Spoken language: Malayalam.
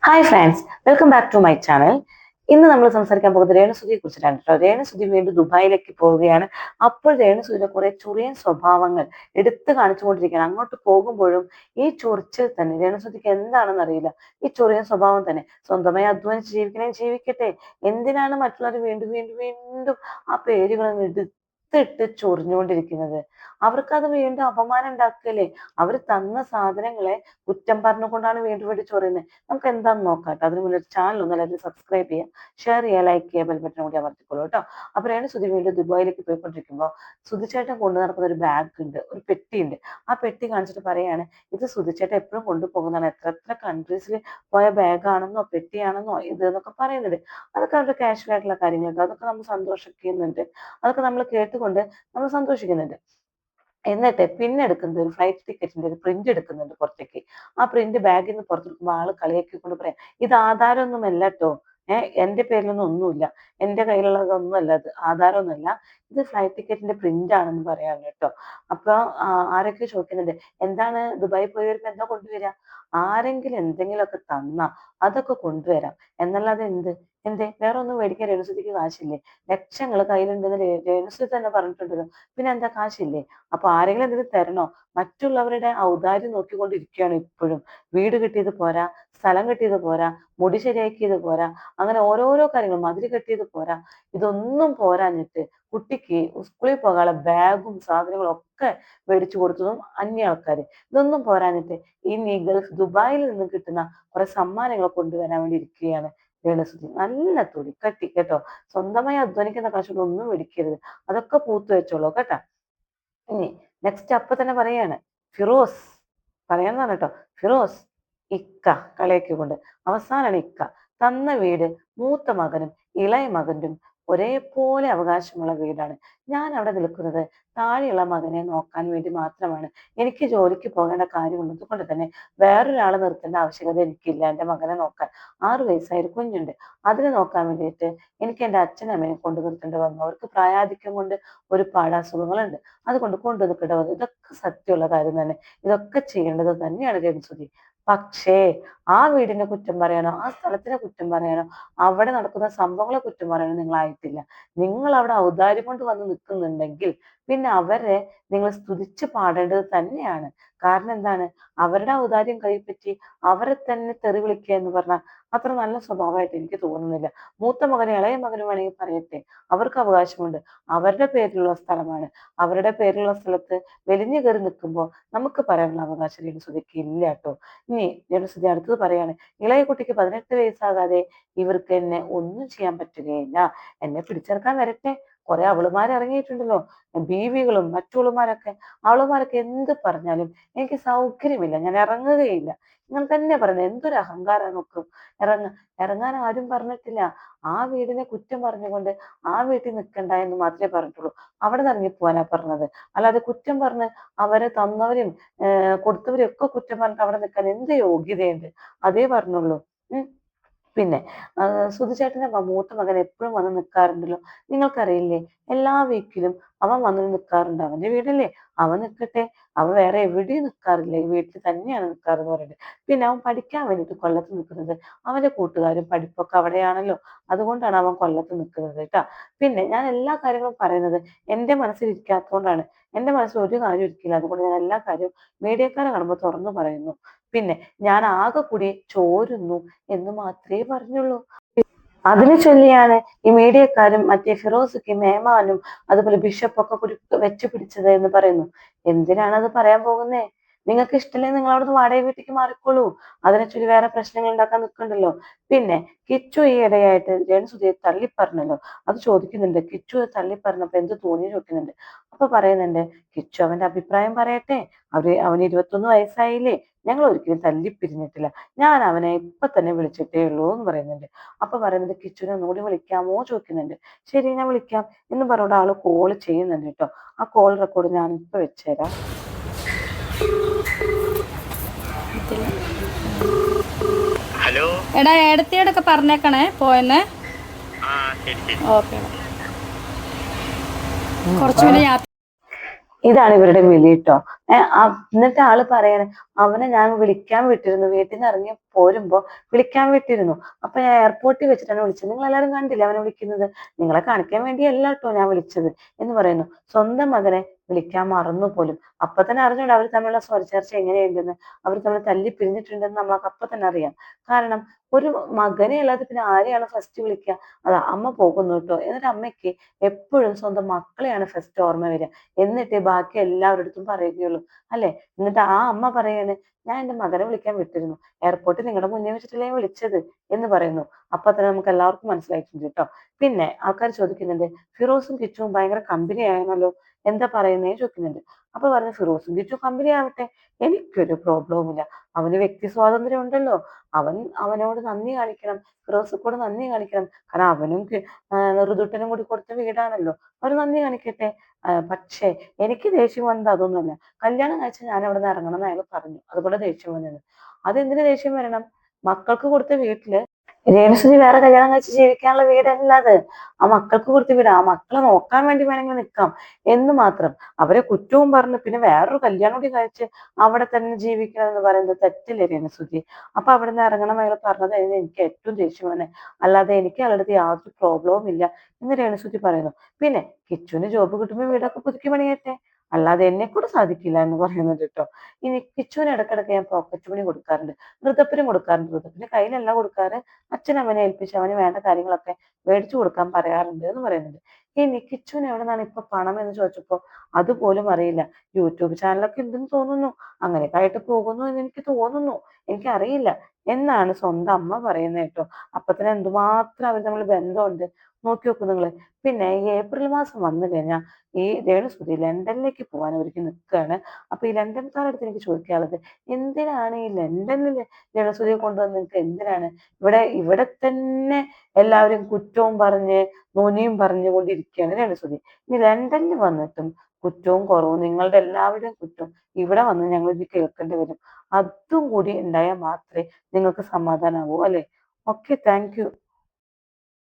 Hi friends, welcome back to my channel. ഇന്ന് നമ്മൾ സംസാരിക്കാൻ പോകുന്നത് രേണുസുതിയെ കുറിച്ചിട്ടാണ് കേട്ടോ. രേണുസുതി വീണ്ടും ദുബായിലേക്ക് പോവുകയാണ്. അപ്പോൾ രേണുസുതിയുടെ കുറെ ചൊറിയൻ സ്വഭാവങ്ങൾ എടുത്തു കാണിച്ചുകൊണ്ടിരിക്കുകയാണ്. അങ്ങോട്ട് പോകുമ്പോഴും ഈ ചൊറിച്ചിൽ തന്നെ. രേണുസുതിക്ക് എന്താണെന്ന് അറിയില്ല, ഈ ചൊറിയൻ സ്വഭാവം തന്നെ. സ്വന്തമായി അധ്വാനിച്ച് ജീവിക്കണേ ജീവിക്കട്ടെ, എന്തിനാണ് മറ്റുള്ളവർ വീണ്ടും വീണ്ടും വീണ്ടും ആ പേരുകൾ എടുത്തിട്ട് ചൊറിഞ്ഞുകൊണ്ടിരിക്കുന്നത്? അവർക്കത് വീണ്ടും അപമാനം ഉണ്ടാക്കുകയല്ലേ. അവർ തന്ന സാധനങ്ങളെ കുറ്റം പറഞ്ഞുകൊണ്ടാണ് വീണ്ടും വീണ്ടും ചൊറിയുന്നത്. നമുക്ക് എന്താണെന്ന് നോക്കാം കേട്ടോ. അതിന് മുന്നേ ചാനൽ ഒന്ന് എല്ലാവരും സബ്സ്ക്രൈബ് ചെയ്യുക, ഷെയർ ചെയ്യുക, ലൈക്ക് ചെയ്യുക, ബെൽ ബട്ടൺ കൂടി അമർത്തിക്കോളൂ കേട്ടോ. അപ്പോൾ സുധി വീണ്ടും ദുബായിലേക്ക് പോയിക്കൊണ്ടിരിക്കുമ്പോൾ സുധിച്ചേട്ടൻ കൊണ്ടു നടക്കുന്ന ഒരു ബാഗ് ഉണ്ട്, ഒരു പെട്ടിയുണ്ട്. ആ പെട്ടി കാണിച്ചിട്ട് പറയാണ്, ഇത് സുധിച്ചേട്ടൻ എപ്പോഴും കൊണ്ടുപോകുന്നതാണ്. എത്ര എത്ര കൺട്രീസിൽ പോയ ബാഗാണെന്നോ പെട്ടിയാണെന്നോ ഇത് എന്നൊക്കെ പറയുന്നുണ്ട്. അതൊക്കെ അവരുടെ കാഷ്വൽ ആയിട്ടുള്ള കാര്യങ്ങൾ കേട്ടോ. അതൊക്കെ നമ്മൾ സന്തോഷിക്കുന്നുണ്ട്, അതൊക്കെ നമ്മൾ കേട്ടുകൊണ്ട് നമ്മൾ സന്തോഷിക്കുന്നുണ്ട്. എന്നിട്ട് പിന്നെ എടുക്കുന്നത് ഒരു ഫ്ലൈറ്റ് ടിക്കറ്റിന്റെ ഒരു പ്രിന്റ് എടുക്കുന്നുണ്ട് പുറത്തേക്ക്. ആ പ്രിന്റ് ബാഗിൽ നിന്ന് പുറത്തെടുക്കുമ്പോൾ ആള് കളിയാക്കിക്കൊണ്ട് പറയാം, ഇത് ആധാരമൊന്നുമല്ല കേട്ടോ, എന്റെ പേരിലൊന്നും ഒന്നുമില്ല, എന്റെ കയ്യിലുള്ളതൊന്നും അല്ല, ഇത് ആധാരമൊന്നുമല്ല, ഇത് ഫ്ലൈറ്റ് ടിക്കറ്റിന്റെ പ്രിന്റ് ആണെന്ന് പറയാണ് കേട്ടോ. അപ്പൊ ആരൊക്കെ ചോദിക്കുന്നുണ്ട്, എന്താണ് ദുബായി പോയി വരുമ്പോ എന്താ കൊണ്ടുവരിക? ആരെങ്കിലും എന്തെങ്കിലുമൊക്കെ തന്നാ അതൊക്കെ കൊണ്ടുവരാം, എന്നല്ലാതെ എന്തേ വേറെ ഒന്നും മേടിക്കാൻ രേണുസുതിക്ക് കാശില്ലേ? ലക്ഷങ്ങൾ കയ്യിലുണ്ടെന്ന് രേണുസുതി തന്നെ പറഞ്ഞിട്ടുണ്ടല്ലോ, പിന്നെ എന്താ കാശില്ലേ? അപ്പൊ ആരെങ്കിലും എന്തെങ്കിലും തരണോ? മറ്റുള്ളവരുടെ ഔദാര്യം നോക്കിക്കൊണ്ടിരിക്കുകയാണ് ഇപ്പോഴും. വീട് കിട്ടിയത് പോരാ, സ്ഥലം കിട്ടിയത് പോരാ, മുടി ശരിയാക്കിയത് പോരാ, അങ്ങനെ ഓരോരോ കാര്യങ്ങൾ, മതിൽ കെട്ടിയത് പോരാ, ഇതൊന്നും പോരാഞ്ഞിട്ട് കുട്ടിക്ക് സ്കൂളിൽ പോകാനുള്ള ബാഗും സാധനങ്ങളും ഒക്കെ മേടിച്ചു കൊടുത്തതും അന്യ ആൾക്കാര്. ഇതൊന്നും പോരാഞ്ഞിട്ട് ഇനി ഗൾഫ് ദുബായിൽ നിന്ന് കിട്ടുന്ന കുറെ സമ്മാനങ്ങൾ കൊണ്ടുവരാൻ വേണ്ടി ഇരിക്കുകയാണ് രേണുസുതി. നല്ല തൊലിക്കട്ടി കേട്ടോ. സ്വന്തമായി അധ്വാനിക്കുന്ന കാശുകൊണ്ട് ഒന്നും മേടിക്കരുത്, അതൊക്കെ പൂത്തു വെച്ചോളൂ കേട്ടോ. ഇനി നെക്സ്റ്റ് അപ്പൊ തന്നെ പറയാണ്, ഫിറോസ് പറയാന്നാണ് കേട്ടോ. ഫിറോസ് ഇക്ക കളിയാക്കിക്കൊണ്ട് അവസാനാണ് ഇക്ക. തന്ന വീട് മൂത്ത മകനും ഇളയ മകനും ഒരേപോലെ അവകാശമുള്ള വീടാണ്. ഞാൻ അവിടെ നിൽക്കുന്നത് താഴെയുള്ള മകനെ നോക്കാൻ വേണ്ടി മാത്രമാണ്. എനിക്ക് ജോലിക്ക് പോകേണ്ട കാര്യമുള്ളത് കൊണ്ട് തന്നെ വേറൊരാളെ നിർത്തേണ്ട ആവശ്യകത എനിക്കില്ല. എൻ്റെ മകനെ നോക്കാൻ 6 വയസ്സായ ഒരു കുഞ്ഞുണ്ട്, അതിനെ നോക്കാൻ വേണ്ടിയിട്ട് എനിക്ക് എൻ്റെ അച്ഛനും അമ്മയും കൊണ്ടു നിർത്തേണ്ടി വന്നു. അവർക്ക് പ്രായാധിക്യം കൊണ്ട് ഒരുപാട് അസുഖങ്ങളുണ്ട്, അതുകൊണ്ട് കൊണ്ടു നിൽക്കേണ്ടി വന്നു. ഇതൊക്കെ സത്യമുള്ള കാര്യം തന്നെ, ഇതൊക്കെ ചെയ്യേണ്ടത് തന്നെയാണ് രേണുസുതി. പക്ഷേ ആ വീടിനെ കുറ്റം പറയാനോ ആ സ്ഥലത്തിനെ കുറ്റം പറയാനോ അവിടെ നടക്കുന്ന സംഭവങ്ങളെ കുറ്റം പറയാനോ നിങ്ങളായിട്ടില്ല. നിങ്ങൾ അവിടെ ഔദാര്യം കൊണ്ട് വന്ന് നിൽക്കുന്നുണ്ടെങ്കിൽ പിന്നെ അവരെ നിങ്ങൾ സ്തുതിച്ച് പാടേണ്ടത് തന്നെയാണ്. കാരണം എന്താണ്, അവരുടെ ഔദാര്യം കൈപ്പറ്റി അവരെ തന്നെ തെറി വിളിക്കുക എന്ന് പറഞ്ഞാൽ അത്ര നല്ല സ്വഭാവമായിട്ട് എനിക്ക് തോന്നുന്നില്ല. മൂത്ത മകനും ഇളയ മകനും വേണമെങ്കിൽ പറയട്ടെ, അവർക്ക് അവകാശമുണ്ട്, അവരുടെ പേരിലുള്ള സ്ഥലമാണ്. അവരുടെ പേരിലുള്ള സ്ഥലത്ത് വെലിഞ്ഞു കയറി നിൽക്കുമ്പോൾ നമുക്ക് പറയാനുള്ള അവകാശം രേണുസുതിക്ക് ഇല്ല കേട്ടോ. ഇനി രേണുസുതി അടുത്തത് പറയാണ്, ഇളയ കുട്ടിക്ക് 18 വയസ്സാകാതെ ഇവർക്ക് എന്നെ ഒന്നും ചെയ്യാൻ പറ്റുകയില്ല. എന്നെ പിടിച്ചെടുക്കാൻ വരട്ടെ, കുറെ അവളുമാർ ഇറങ്ങിയിട്ടുണ്ടല്ലോ, ബീവികളും മറ്റുള്ളമാരൊക്കെ. അവളുമാരൊക്കെ എന്ത് പറഞ്ഞാലും എനിക്ക് സൗകര്യമില്ല, ഞാൻ ഇറങ്ങുകയില്ല. നിങ്ങൾ തന്നെ പറയുന്നത്, എന്തൊരു അഹങ്കാരം നോക്കും. ഇറങ്ങ ഇറങ്ങാൻ ആരും പറഞ്ഞിട്ടില്ല. ആ വീടിനെ കുറ്റം പറഞ്ഞുകൊണ്ട് ആ വീട്ടിൽ നിൽക്കണ്ട എന്ന് മാത്രമേ പറഞ്ഞിട്ടുള്ളൂ. അവിടെ നിന്ന് ഇറങ്ങിപ്പോവാനാ പറഞ്ഞത്. അല്ലാതെ കുറ്റം പറഞ്ഞ് അവരെ തന്നവരും കൊടുത്തവരും ഒക്കെ കുറ്റം പറഞ്ഞിട്ട് അവിടെ നിൽക്കാൻ എന്ത് യോഗ്യതയുണ്ട്? അതേ പറഞ്ഞുള്ളൂ. പിന്നെ സുധിച്ചേട്ടന്റെ മൂത്ത മകൻ എപ്പോഴും വന്ന് നിൽക്കാറുണ്ടല്ലോ, നിങ്ങൾക്കറിയില്ലേ? എല്ലാ വീക്കിലും അവൻ വന്ന് നിൽക്കാറുണ്ട്. അവന്റെ വീടല്ലേ, അവൻ നിൽക്കട്ടെ, അവൻ വേറെ എവിടെയും നിൽക്കാറില്ല, ഈ വീട്ടിൽ തന്നെയാണ് നിൽക്കാറെന്ന് പറയുന്നത്. പിന്നെ അവൻ പഠിക്കാൻ വേണ്ടിയിട്ട് കൊല്ലത്ത് നിൽക്കുന്നത്. അവന്റെ കൂട്ടുകാരും പഠിപ്പൊക്കെ അവിടെയാണല്ലോ, അതുകൊണ്ടാണ് അവൻ കൊല്ലത്ത് നിൽക്കുന്നത് കേട്ടാ. പിന്നെ ഞാൻ എല്ലാ കാര്യങ്ങളും പറയുന്നത് എൻ്റെ മനസ്സിൽ ഇരിക്കാത്തതുകൊണ്ടാണ്. എൻ്റെ മനസ്സിൽ ഒരു കാര്യം ഇരിക്കില്ല, അതുകൊണ്ട് ഞാൻ എല്ലാ കാര്യവും മീഡിയക്കാരെ കാണുമ്പോൾ തുറന്നു പറയുന്നു. പിന്നെ ഞാൻ ആകെ കൂടി ചോരുന്നു എന്ന് മാത്രമേ പറഞ്ഞുള്ളൂ. അതിനെ ചൊല്ലിയാണ് ഈ മീഡിയക്കാരും മറ്റേ ഫിറോസുക്കും മേമാനും അതുപോലെ ബിഷപ്പൊക്കെ കൂടി വെച്ചു പിടിച്ചത് എന്ന് പറയുന്നു. എന്തിനാണ് അത് പറയാൻ പോകുന്നേ? നിങ്ങൾക്ക് ഇഷ്ടമില്ലെങ്കിൽ നിങ്ങൾ അവിടുന്ന് വാടക വീട്ടിലേക്ക് മാറിക്കോളൂ. അതിനെ ചൊല്ലി വേറെ പ്രശ്നങ്ങൾ ഉണ്ടാക്കാൻ നിൽക്കണ്ടല്ലോ. പിന്നെ കിച്ചു ഈ ഇടയായിട്ട് രേണുസുതിയെ തള്ളിപ്പറഞ്ഞല്ലോ, അത് ചോദിക്കുന്നുണ്ട്. കിച്ചു തള്ളിപ്പറഞ്ഞപ്പോ എന്ത് തോന്നി ചോദിക്കുന്നുണ്ട്. അപ്പൊ പറയുന്നുണ്ട്, കിച്ചു അവന്റെ അഭിപ്രായം പറയട്ടെ, അവന് 21 വയസ്സായില്ലേ, ഞങ്ങൾ ഒരിക്കലും തല്ലിപ്പിരിഞ്ഞിട്ടില്ല, ഞാൻ അവനെ ഇപ്പൊ തന്നെ വിളിച്ചിട്ടേ ഉള്ളൂ എന്ന് പറയുന്നുണ്ട്. അപ്പൊ പറയുന്നത്, കിച്ചുവിനെ ഒന്നുകൂടി വിളിക്കാമോ ചോദിക്കുന്നുണ്ട്. ശരി, ഞാൻ വിളിക്കാം എന്ന് പറഞ്ഞുകൊണ്ട് ആള് കോള് ചെയ്യുന്നുണ്ട് കേട്ടോ. ആ കോൾ റെക്കോർഡ് ഞാൻ ഇപ്പൊ വെച്ചുതരാം. ഹലോ എടാ, ഏടത്തിയോടൊക്കെ പറഞ്ഞേക്കണേ പോയെന്ന്. ഓക്കെ, കുറച്ചു പിന്നെ യാത്ര. ഇതാണ് ഇവരുടെ വിളി ട്ടോ. എന്നിട്ട് ആള് പറയാണ് അവനെ ഞാൻ വിളിക്കാൻ വിട്ടിരുന്നു, വീട്ടിൽ നിന്ന് ഇറങ്ങി പോരുമ്പോ വിളിക്കാൻ വിട്ടിരുന്നു. അപ്പൊ ഞാൻ എയർപോർട്ടിൽ വെച്ചിട്ടാണ് വിളിച്ചത്. നിങ്ങൾ എല്ലാവരും കണ്ടില്ലേ അവനെ വിളിക്കുന്നത്? നിങ്ങളെ കാണിക്കാൻ വേണ്ടിയല്ല ട്ടോ ഞാൻ വിളിച്ചത് എന്ന് പറയുന്നു. സ്വന്തം മകനെ വിളിക്കാൻ മറന്നു പോലും. അപ്പൊ തന്നെ അറിഞ്ഞൂടെ അവർ തമ്മിലുള്ള സ്വരച്ചേർച്ച എങ്ങനെയുണ്ടെന്ന്. അവർ തമ്മിൽ തല്ലി പിരിഞ്ഞിട്ടുണ്ടെന്ന് നമ്മൾക്ക് അപ്പൊ തന്നെ അറിയാം. കാരണം ഒരു മകനെ അല്ലാതെ പിന്നെ ആരെയാണ് ഫസ്റ്റ് വിളിക്കുക? അതാ അമ്മ പോകുന്നു ട്ടോ. എന്നിട്ട് അമ്മയ്ക്ക് എപ്പോഴും സ്വന്തം മക്കളെയാണ് ഫസ്റ്റ് ഓർമ്മ വരിക. എന്നിട്ടേ ബാക്കി എല്ലാവരുടെ അടുത്തും പറയുകയുള്ളൂ അല്ലെ? എന്നിട്ട് ആ അമ്മ പറയാണ് ഞാൻ എന്റെ മകനെ വിളിക്കാൻ വിട്ടിരുന്നു, എയർപോർട്ടിൽ നിങ്ങളുടെ മുന്നേ വെച്ചിട്ടല്ലേ ഞാൻ വിളിച്ചത് എന്ന് പറയുന്നു. അപ്പൊ തന്നെ നമുക്ക് എല്ലാവർക്കും മനസ്സിലായിട്ടുണ്ട് കേട്ടോ. പിന്നെ ആൾക്കാർ ചോദിക്കുന്നുണ്ട് ഫിറോസും കിച്ചുവും ഭയങ്കര കമ്പനി ആയിരുന്നല്ലോ, എന്താ പറയുന്നേ ചോദിക്കുന്നുണ്ട്. അപ്പൊ പറഞ്ഞു ഫിറോസും കിച്ചു കമ്പനി ആവട്ടെ, എനിക്കൊരു പ്രോബ്ലവും ഇല്ല. അവന് വ്യക്തി സ്വാതന്ത്ര്യം ഉണ്ടല്ലോ, അവനോട് നന്ദി കാണിക്കണം, ഫിറോസിനോട് നന്ദി കാണിക്കണം. കാരണം അവനും ഋതുട്ടനും കൂടി കൊടുത്ത വീടാണല്ലോ, അവർ നന്ദി കാണിക്കട്ടെ. പക്ഷേ എനിക്ക് ദേഷ്യം വന്നത് അതൊന്നുമല്ല. കല്യാണം കഴിച്ചാൽ ഞാൻ അവിടെ നിന്ന് ഇറങ്ങണം എന്ന് അയാൾ പറഞ്ഞു, അതുപോലെ ദേഷ്യം വന്നത്. അതെന്തിനു ദേഷ്യം വരണം? മക്കൾക്ക് കൊടുത്ത വീട്ടില് രേണുസുതി വേറെ കല്യാണം കഴിച്ച് ജീവിക്കാനുള്ള വീടല്ല അത്. ആ മക്കൾക്ക് കൊടുത്ത വീട്, ആ മക്കളെ നോക്കാൻ വേണ്ടി വേണമെങ്കിൽ നിൽക്കാം എന്ന് മാത്രം. അവരെ കുറ്റവും പറഞ്ഞു പിന്നെ വേറൊരു കല്യാണം കൂടി കഴിച്ച് അവിടെ തന്നെ ജീവിക്കണം എന്ന് പറയുന്നത് തെറ്റില്ലേ രേണുസുതി? അപ്പൊ അവിടെ നിന്ന് ഇറങ്ങണം അയാൾ പറഞ്ഞതായിരുന്നു എനിക്ക് ഏറ്റവും ദേഷ്യം വന്നെ. അല്ലാതെ എനിക്ക് അയാളുടെ അടുത്ത് യാതൊരു പ്രോബ്ലവും ഇല്ല എന്ന് രേണുസുതി പറയുന്നു. പിന്നെ കിച്ചുവിന് ജോബ് കിട്ടുമ്പോൾ വീടൊക്കെ പുതുക്കി പണിയട്ടെ, അല്ലാതെ എന്നെ കൂടെ സാധിക്കില്ല എന്ന് പറയുന്നുണ്ട് കേട്ടോ. ഇനി കിച്ചുവിന് ഇടക്കിടക്ക് ഞാൻ പോക്കറ്റ് മണി കൊടുക്കാറുണ്ട്, ഋതപ്പിനും കൊടുക്കാറുണ്ട്. ഋതപ്പിന് കയ്യിലല്ല കൊടുക്കാറ്, അച്ഛൻ അവനെ ഏൽപ്പിച്ച് അവന് വേണ്ട കാര്യങ്ങളൊക്കെ മേടിച്ചു കൊടുക്കാൻ പറയാറുണ്ട് എന്ന് പറയുന്നുണ്ട്. ഇനി കിച്ചുവിന് എവിടെ നിന്നാണ് ഇപ്പൊ പണം എന്ന് ചോദിച്ചപ്പോ അതുപോലും അറിയില്ല. യൂട്യൂബ് ചാനലൊക്കെ ഉണ്ടെന്ന് തോന്നുന്നു, അങ്ങനെയൊക്കെ ആയിട്ട് പോകുന്നു എന്ന് എനിക്ക് തോന്നുന്നു, എനിക്കറിയില്ല എന്നാണ് സ്വന്തം അമ്മ പറയുന്നത് കേട്ടോ. അപ്പൊ തന്നെ എന്തുമാത്രം അവർ തമ്മിൽ ബന്ധമുണ്ട് നോക്കി നോക്കൂ നിങ്ങള്. പിന്നെ ഈ ഏപ്രിൽ മാസം വന്നു കഴിഞ്ഞാൽ ഈ രേണുസുതി ലണ്ടനിലേക്ക് പോകാൻ ഒരുക്കി നിൽക്കുകയാണ്. അപ്പൊ ഈ ലണ്ടൻകാരടുത്ത് എനിക്ക് ചോദിക്കാനുള്ളത്, എന്തിനാണ് ഈ ലണ്ടനിൽ രേണുസുതിയെ കൊണ്ടുവന്ന് നിങ്ങൾക്ക് എന്തിനാണ്? ഇവിടെ തന്നെ എല്ലാവരും കുറ്റവും പറഞ്ഞ് നുനിയും പറഞ്ഞുകൊണ്ടിരിക്കുകയാണ് രേണുസുതി. ഇനി ലണ്ടനിൽ വന്നിട്ടും കുറ്റവും കുറവും നിങ്ങളുടെ എല്ലാവരുടെയും കുറ്റം ഇവിടെ വന്ന് ഞങ്ങൾ ഇത് കേൾക്കേണ്ടി വരും. അതും കൂടി ഉണ്ടായാൽ മാത്രമേ നിങ്ങൾക്ക് സമാധാനാവൂ അല്ലെ? Okay, thank you.